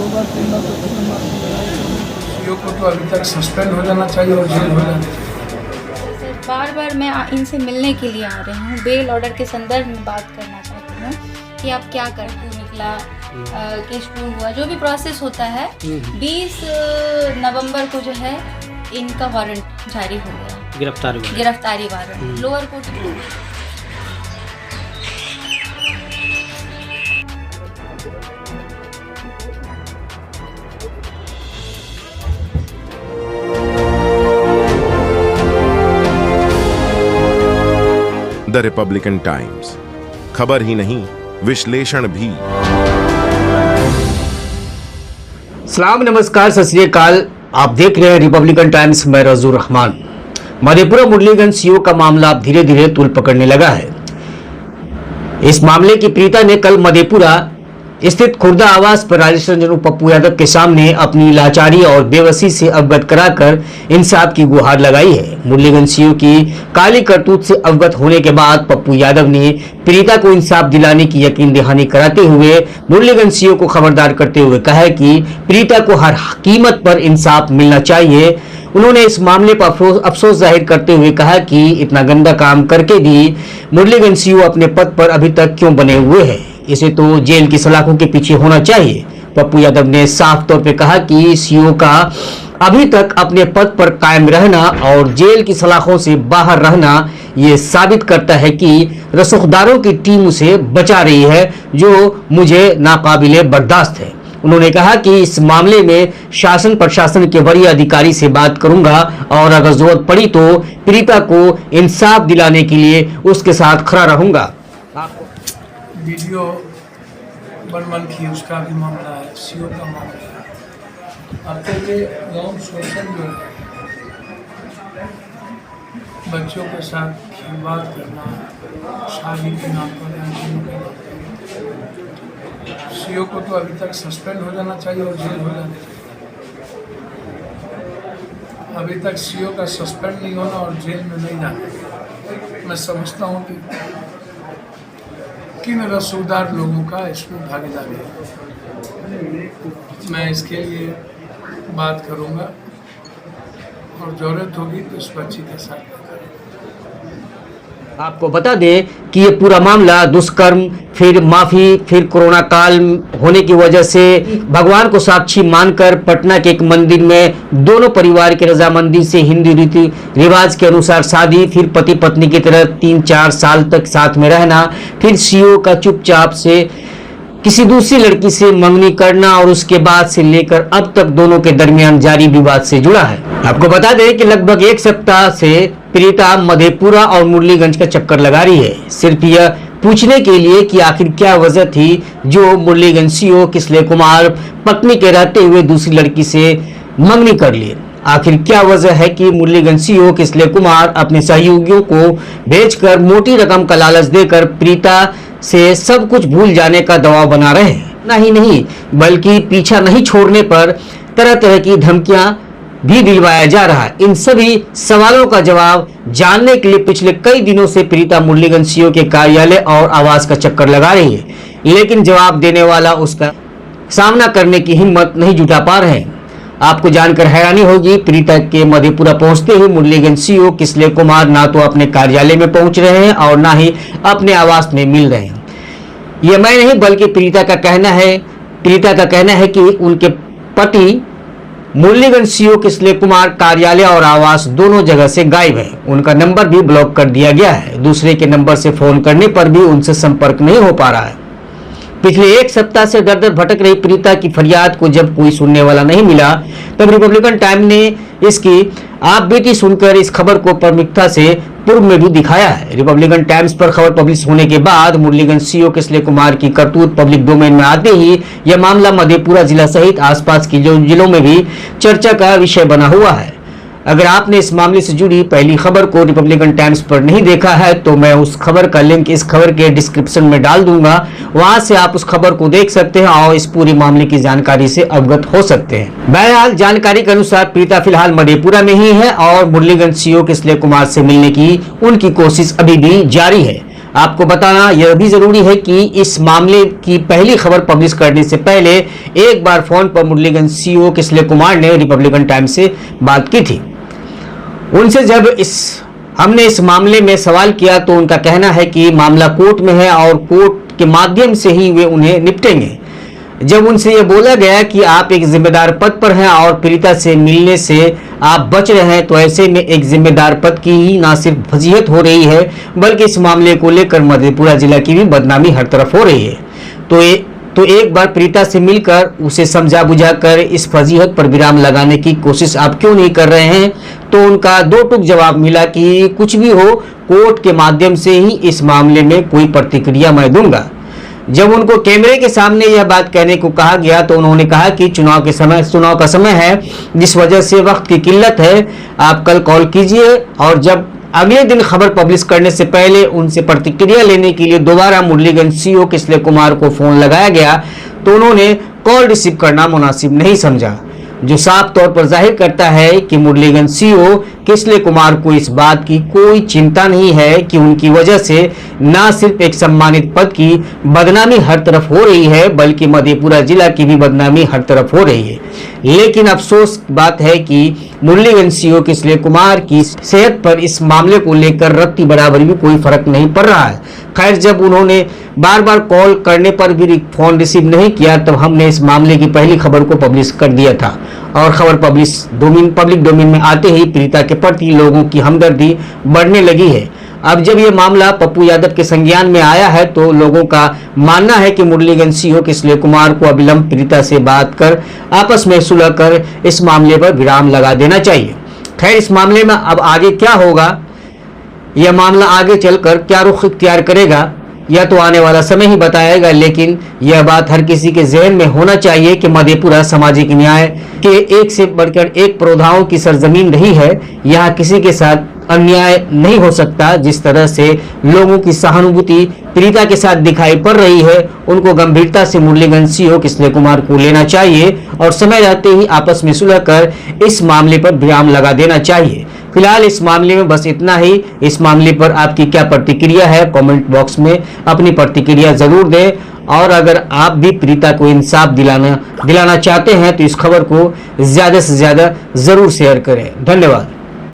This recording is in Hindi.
बार 3 बार तो 3 बार सीईओ को तो अभी तक सस्पेंड हो जाना चाहिए और जेल हो जाना चाहिए। सर बार बार मैं इनसे मिलने के लिए आ रही हूँ, बेल ऑर्डर के संदर्भ में बात करना चाहती हूँ कि आप क्या करते निकला, केस प्रूव हुआ, जो भी प्रोसेस होता है। 20 नवंबर को जो है इनका वारंट जारी हो गया, गिरफ्तारी warrant lower court. The Republican times, खबर ही नहीं विश्लेषण भी। सलाम, नमस्कार, सत श्री अकाल। आप देख रहे हैं रिपब्लिकन टाइम्स। मैं रजूर रहमान। मधेपुरा मुरलीगंज सीओ का मामला अब धीरे धीरे तूल पकड़ने लगा है। इस मामले की पीड़िता ने कल मधेपुरा स्थित खुर्दा आवास पर राजेश रंजन उर्फ पप्पू यादव के सामने अपनी लाचारी और बेबसी से अवगत कराकर इंसाफ की गुहार लगाई है। मुरलीगंज सीओ की काली करतूत से अवगत होने के बाद पप्पू यादव ने पीड़िता को इंसाफ दिलाने की यकीन दहानी कराते हुए मुरलीगंज सीओ को खबरदार करते हुए कहा है कि पीड़िता को हर कीमत पर इंसाफ मिलना चाहिए। उन्होंने इस मामले पर अफसोस जाहिर करते हुए कहा कि इतना गंदा काम करके भी मुरलीगंज सीओ अपने पद पर अभी तक क्यों बने हुए हैं, इसे तो जेल की सलाखों के पीछे होना चाहिए। पप्पू यादव ने साफ तौर पे कहा कि सीओ का अभी तक अपने पद पर कायम रहना और जेल की सलाखों से बाहर रहना ये साबित करता है कि रसूखदारों की टीम उसे बचा रही है, जो मुझे नाकाबिले बर्दाश्त है। उन्होंने कहा कि इस मामले में शासन प्रशासन के वरीय अधिकारी से बात करूंगा और अगर जरूरत पड़ी तो पीड़िता को इंसाफ दिलाने के लिए उसके साथ खड़ा रहूंगा। वीडियो बन की उसका भी मामला है, सीओ का मामला है। अब तक ये गाँव शोषण जो है, बच्चों के साथ खिलवाड़ करना, शादी के नाम पर सीओ को तो अभी तक सस्पेंड हो जाना चाहिए और जेल हो जाना चाहिए। अभी तक सीओ का सस्पेंड नहीं होना और जेल में नहीं जाना, मैं समझता हूँ कि किन रसूखदार लोगों का इसमें भागीदारी है। मैं इसके लिए बात करूंगा और जरूरत होगी तो इस बच्ची के साथ। आपको बता दें कि ये पूरा मामला दुष्कर्म, फिर माफी, फिर कोरोना काल होने की वजह से भगवान को साक्षी मानकर पटना के एक मंदिर में दोनों परिवार की रजामंदी से हिंदू रीति रिवाज के अनुसार शादी, फिर पति पत्नी की तरह 3-4 साल तक साथ में रहना, फिर सीओ का चुपचाप से किसी दूसरी लड़की से मंगनी करना और उसके बाद से लेकर अब तक दोनों के दरमियान जारी विवाद से जुड़ा है। आपको बता दें कि लगभग 1 सप्ताह से पीड़िता मधेपुरा और मुरलीगंज का चक्कर लगा रही है, सिर्फ यह पूछने के लिए कि आखिर क्या वजह थी जो मुरलीगंज सीओ किसले कुमार पत्नी के रहते हुए दूसरी लड़की से मंगनी कर लिए। आखिर क्या वजह है कि मुरलीगंज सीओ किसले कुमार अपने सहयोगियों को भेजकर मोटी रकम का लालच देकर पीड़िता से सब कुछ भूल जाने का दबाव बना रहे हैं। नहीं बल्कि पीछा नहीं छोड़ने पर तरह तरह की धमकियां भी दिलवाया जा रहा है। इन सभी सवालों का जवाब जानने के लिए पिछले कई दिनों से पीड़िता मुरलीगंज सीओ के कार्यालय और आवास का चक्कर लगा रही है, लेकिन जवाब देने वाला उसका सामना करने की हिम्मत नहीं जुटा पा रहे हैं। आपको जानकर हैरानी होगी, पीड़िता के मधेपुरा पहुंचते ही मुरलीगंज सीओ किसले कुमार ना तो अपने कार्यालय में पहुंच रहे हैं और ना ही अपने आवास में मिल रहे हैं। यह मैं नहीं बल्कि पीड़िता का कहना है कि उनके पति मुरलीगंज सीओ किसले कुमार कार्यालय और आवास दोनों जगह से गायब है। उनका नंबर भी ब्लॉक कर दिया गया है। दूसरे के नंबर से फोन करने पर भी उनसे संपर्क नहीं हो पा रहा है। पिछले 1 सप्ताह से दर दर भटक रही पीड़िता की फरियाद को जब कोई सुनने वाला नहीं मिला, तब रिपब्लिकन टाइम ने इसकी आप बीती सुनकर इस खबर को प्राथमिकता से पूर्व में भी दिखाया है। रिपब्लिकन टाइम्स पर खबर पब्लिश होने के बाद मुरलीगंज सीओ किसले कुमार की करतूत पब्लिक डोमेन में आते ही यह मामला मधेपुरा जिला सहित आसपास के जिलों में भी चर्चा का विषय बना हुआ है। अगर आपने इस मामले से जुड़ी पहली खबर को रिपब्लिकन टाइम्स पर नहीं देखा है तो मैं उस खबर का लिंक इस खबर के डिस्क्रिप्शन में डाल दूंगा, वहां से आप उस खबर को देख सकते हैं और इस पूरे मामले की जानकारी से अवगत हो सकते हैं। बहरहाल जानकारी के अनुसार पीड़िता फिलहाल मधेपुरा में ही है और मुरलीगंज सीओ किसले कुमार से मिलने की उनकी कोशिश अभी भी जारी है। आपको बताना यह भी जरूरी है कि इस मामले की पहली खबर पब्लिश करने से पहले एक बार फोन पर मुरलीगंज सीईओ किसले कुमार ने रिपब्लिकन टाइम्स से बात की थी। उनसे जब हमने इस मामले में सवाल किया तो उनका कहना है कि मामला कोर्ट में है और कोर्ट के माध्यम से ही वे उन्हें निपटेंगे। जब उनसे ये बोला गया कि आप एक जिम्मेदार पद पर हैं और पीड़िता से मिलने से आप बच रहे हैं, तो ऐसे में एक जिम्मेदार पद की ही ना सिर्फ फजीहत हो रही है बल्कि इस मामले को लेकर मधेपुरा जिला की भी बदनामी हर तरफ हो रही है। तो एक बार पीड़िता से मिलकर उसे समझा बुझाकर इस फजीहत पर विराम लगाने की कोशिश आप क्यों नहीं कर रहे हैं? तो उनका दो टूक जवाब मिला कि कुछ भी हो, कोर्ट के माध्यम से ही इस मामले में कोई प्रतिक्रिया मैं दूंगा। जब उनको कैमरे के सामने यह बात कहने को कहा गया तो उन्होंने कहा कि चुनाव का समय है, जिस वजह से वक्त की किल्लत है, आप कल कॉल कीजिए। और जब अगले दिन खबर पब्लिश करने से पहले उनसे प्रतिक्रिया लेने के लिए दोबारा मुरलीगंज सीईओ किसले कुमार को फोन लगाया गया तो उन्होंने कॉल रिसीव करना मुनासिब नहीं समझा, जो साफ तौर पर जाहिर करता है कि मुरलीगंज सीईओ किसले कुमार को इस बात की कोई चिंता नहीं है कि उनकी वजह से न सिर्फ एक सम्मानित पद की बदनामी हर तरफ हो रही है बल्कि मधेपुरा जिला की भी बदनामी हर तरफ हो रही है। लेकिन अफसोस बात है कि मुरलीगंज सीईओ किसले कुमार की सेहत पर इस मामले को लेकर रत्ती बराबर भी कोई फर्क नहीं पड़ रहा है। खैर, जब उन्होंने बार बार कॉल करने पर भी फोन रिसीव नहीं किया तब हमने इस मामले की पहली खबर को पब्लिश कर दिया था और खबर पब्लिक डोमेन में आते ही पीड़िता के प्रति लोगों की हमदर्दी बढ़ने लगी है। अब जब ये मामला पप्पू यादव के संज्ञान में आया है तो लोगों का मानना है कि मुरलीगंज सीईओ किसले कुमार को अविलंब पीड़िता से बात कर आपस में सुलह कर इस मामले पर विराम लगा देना चाहिए। खैर, इस मामले में अब आगे क्या होगा, यह मामला आगे चलकर क्या रुख इख्तियार करेगा, यह तो आने वाला समय ही बताएगा। लेकिन यह बात हर किसी के जहन में होना चाहिए कि मधेपुरा सामाजिक न्याय के एक से बढ़कर एक प्रौधाओं की सरजमीन रही है। यहाँ किसी के साथ अन्याय नहीं हो सकता। जिस तरह से लोगों की सहानुभूति पीड़िता के साथ दिखाई पड़ रही है, उनको गंभीरता से मुरलीगंज सीईओ किसले कुमार को लेना चाहिए और समय रहते ही आपस में सुलह कर इस मामले पर विराम लगा देना चाहिए। फिलहाल इस मामले में बस इतना ही। इस मामले पर आपकी क्या प्रतिक्रिया है, कमेंट बॉक्स में अपनी प्रतिक्रिया जरूर दें। और अगर आप भी पीड़िता को इंसाफ दिलाना चाहते हैं तो इस खबर को ज्यादा से ज्यादा जरूर शेयर करें। धन्यवाद।